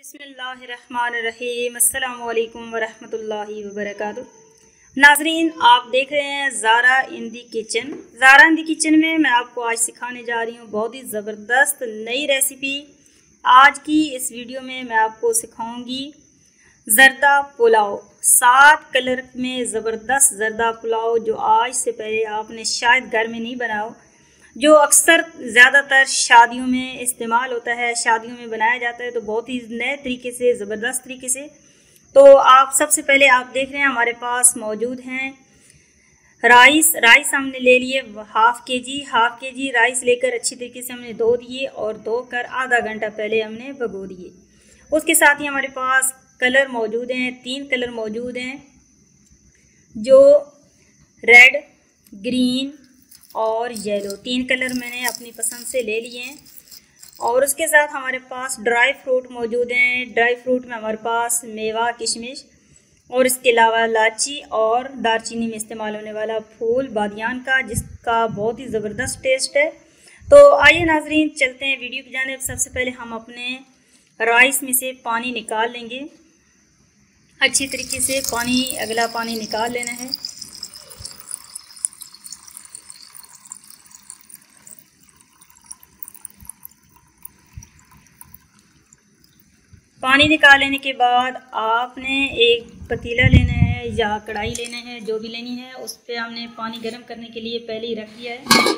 बिस्मिल्लाहिर्रहमानिर्रहीम। अस्सलामु अलैकुम वरहमतुल्लाहि वबरकातुह। नाजरीन, आप देख रहे हैं ज़ारा इन दी किचन। ज़ारा इन दी किचन में मैं आपको आज सिखाने जा रही हूँ बहुत ही ज़बरदस्त नई रेसिपी। आज की इस वीडियो में मैं आपको सिखाऊंगी ज़रदा पुलाव। 7 कलर में ज़बरदस्त ज़रदा पुलाव जो आज से पहले आपने शायद घर में नहीं बनाया, जो अक्सर ज़्यादातर शादियों में इस्तेमाल होता है, शादियों में बनाया जाता है, तो बहुत ही नए तरीके से, ज़बरदस्त तरीके से। तो आप सबसे पहले आप देख रहे हैं हमारे पास मौजूद हैं राइस हमने ले लिए हाफ़ के जी राइस लेकर अच्छी तरीके से हमने धो दिए और धोकर आधा घंटा पहले हमने भिगो दिए। उसके साथ ही हमारे पास कलर मौजूद हैं, 3 कलर मौजूद हैं, जो रेड, ग्रीन और येलो, 3 कलर मैंने अपनी पसंद से ले लिए हैं। और उसके साथ हमारे पास ड्राई फ्रूट मौजूद हैं। ड्राई फ्रूट में हमारे पास मेवा, किशमिश और इसके अलावा इलायची और दालचीनी में इस्तेमाल होने वाला फूल बादियान का, जिसका बहुत ही ज़बरदस्त टेस्ट है। तो आइए नाजरीन, चलते हैं वीडियो की जानिब। सबसे पहले हम अपने राइस में से पानी निकाल लेंगे। अच्छी तरीके से अगला पानी निकाल लेना है। पानी निकाल लेने के बाद आपने एक पतीला लेना है या कढ़ाई लेना है, जो भी लेनी है। उस पर हमने पानी गर्म करने के लिए पहले ही रख दिया है।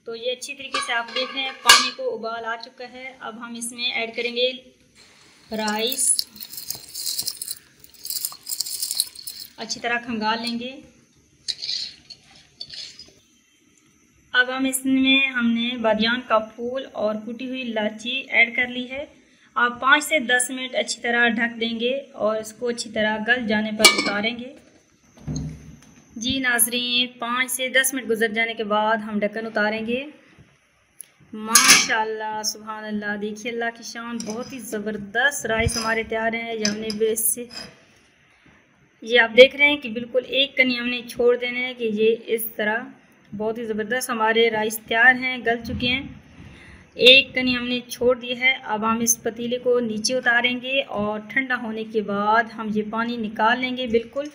तो ये अच्छी तरीके से आप देख रहे हैं पानी को उबाल आ चुका है। अब हम इसमें ऐड करेंगे राइस, अच्छी तरह खंगाल लेंगे। अब हम इसमें हमने बादियान का फूल और कुटी हुई इलायची ऐड कर ली है। आप 5 से 10 मिनट अच्छी तरह ढक देंगे और इसको अच्छी तरह गल जाने पर उतारेंगे। जी नाजरीन, 5 से 10 मिनट गुजर जाने के बाद हम ढक्कन उतारेंगे। माशाल्लाह, सुभान अल्लाह, देखिए अल्लाह की शान, बहुत ही ज़बरदस्त राइस हमारे तैयार हैं। ये हमने इससे ये आप देख रहे हैं कि बिल्कुल एक कनी हमने छोड़ देना है कि ये इस तरह बहुत ही ज़बरदस्त हमारे राइस तैयार हैं, गल चुके हैं। एक कनी हमने छोड़ दी है। अब हम इस पतीले को नीचे उतारेंगे और ठंडा होने के बाद हम ये पानी निकाल लेंगे बिल्कुल,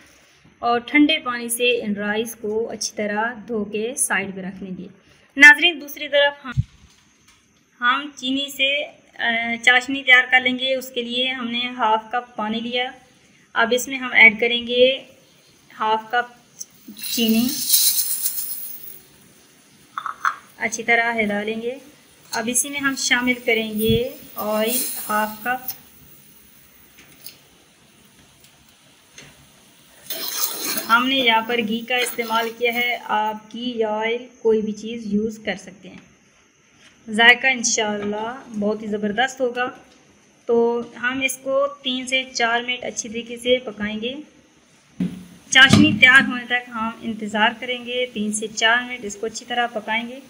और ठंडे पानी से इन राइस को अच्छी तरह धो के साइड पे रख लेंगे। नाजरीन, दूसरी तरफ हम चीनी से चाशनी तैयार कर लेंगे। उसके लिए हमने हाफ़ कप पानी लिया। अब इसमें हम ऐड करेंगे हाफ़ कप चीनी, अच्छी तरह हिला लेंगे। अब इसी में हम शामिल करेंगे ऑयल हाफ़ कप, हमने यहाँ पर घी का इस्तेमाल किया है। आप घी या ऑयल कोई भी चीज़ यूज़ कर सकते हैं। जायका इंशाल्लाह बहुत ही ज़बरदस्त होगा। तो हम इसको 3 से 4 मिनट अच्छी तरीके से पकाएंगे। चाशनी तैयार होने तक हम इंतज़ार करेंगे। 3 से 4 मिनट इसको अच्छी तरह पकाएंगे।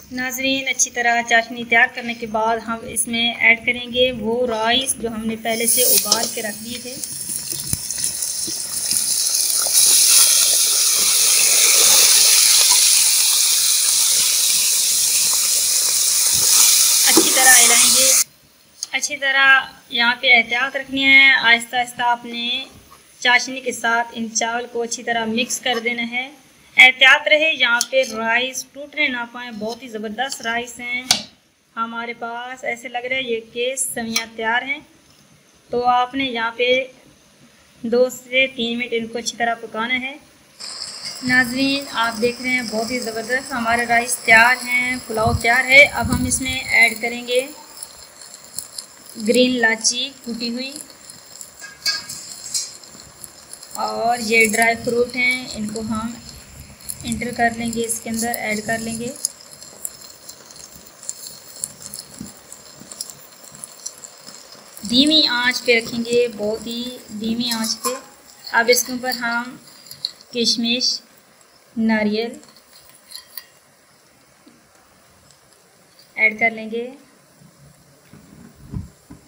नाजरीन, अच्छी तरह चाशनी तैयार करने के बाद हम इसमें ऐड करेंगे वो राइस जो हमने पहले से उबाल के रख दिए थे। अच्छी तरह हिलाएंगे। अच्छी तरह यहाँ पे एहतियात रखनी है। आहिस्ता आहिस्ता आपने चाशनी के साथ इन चावल को अच्छी तरह मिक्स कर देना है। एहतियात रहे यहाँ पे राइस टूटने ना पाए। बहुत ही ज़बरदस्त राइस हैं हमारे पास, ऐसे लग रहा है ये कि सवियाँ तैयार हैं। तो आपने यहाँ पे 2 से 3 मिनट इनको अच्छी तरह पकाना है। नाज़रीन, आप देख रहे हैं बहुत ही ज़बरदस्त हमारे राइस तैयार हैं, पुलाव तैयार है। अब हम इसमें ऐड करेंगे ग्रीन इलायची कुटी हुई, और ये ड्राई फ्रूट हैं, इनको हम इंटर कर लेंगे, इसके अंदर ऐड कर लेंगे। धीमी आंच पे रखेंगे, बहुत ही धीमी आंच पे। अब इसके ऊपर हम किशमिश, नारियल ऐड कर लेंगे।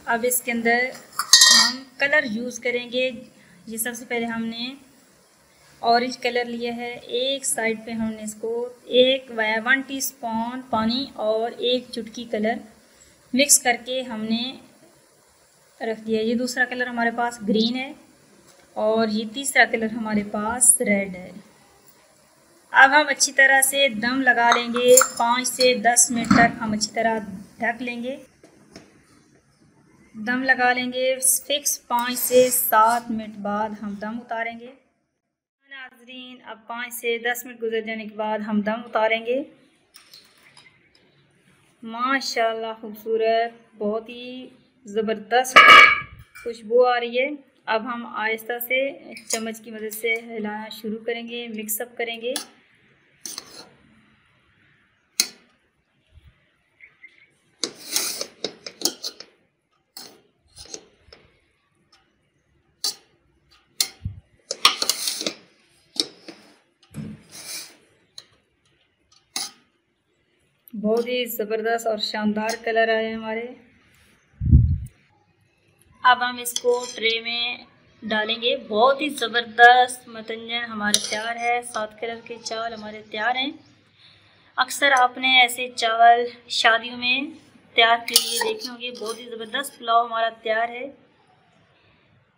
अब इसके अंदर हम कलर यूज़ करेंगे। ये सबसे पहले हमने ऑरेंज कलर लिया है। एक साइड पे हमने इसको 1 टीस्पून पानी और 1 चुटकी कलर मिक्स करके हमने रख दिया। ये दूसरा कलर हमारे पास ग्रीन है और ये तीसरा कलर हमारे पास रेड है। अब हम अच्छी तरह से दम लगा लेंगे। 5 से 10 मिनट तक हम अच्छी तरह ढक लेंगे, दम लगा लेंगे। फिक्स 5 से 7 मिनट बाद हम दम उतारेंगे। नाज़रीन, अब 5 से 10 मिनट गुजर जाने के बाद हम दम उतारेंगे। माशाल्लाह खूबसूरत, बहुत ही ज़बरदस्त खुशबू आ रही है। अब हम आहिस्ता से चम्मच की मदद से हिलाना शुरू करेंगे, मिक्सअप करेंगे। बहुत ही ज़बरदस्त और शानदार कलर आए हमारे। अब हम इसको ट्रे में डालेंगे। बहुत ही ज़बरदस्त मतंजन हमारे तैयार है। 7 कलर के चावल हमारे तैयार हैं। अक्सर आपने ऐसे चावल शादियों में तैयार किए देखे होंगे। बहुत ही ज़बरदस्त पुलाव हमारा तैयार है।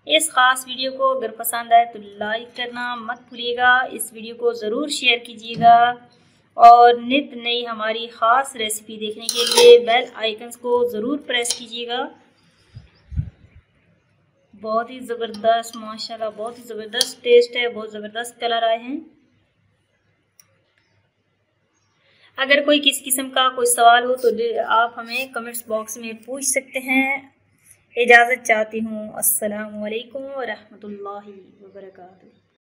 इस ख़ास वीडियो को अगर पसंद आए तो लाइक करना मत भूलिएगा। इस वीडियो को ज़रूर शेयर कीजिएगा और नित नई हमारी ख़ास रेसिपी देखने के लिए बेल आइकन्स को ज़रूर प्रेस कीजिएगा। बहुत ही ज़बरदस्त, माशाल्लाह बहुत ही ज़बरदस्त टेस्ट है, बहुत ज़बरदस्त कलर आए हैं। अगर कोई किसी किस्म का कोई सवाल हो तो आप हमें कमेंट्स बॉक्स में पूछ सकते हैं। इजाज़त चाहती हूँ। अस्सलामु अलैकुम व रहमतुल्लाहि व बरकातुहू।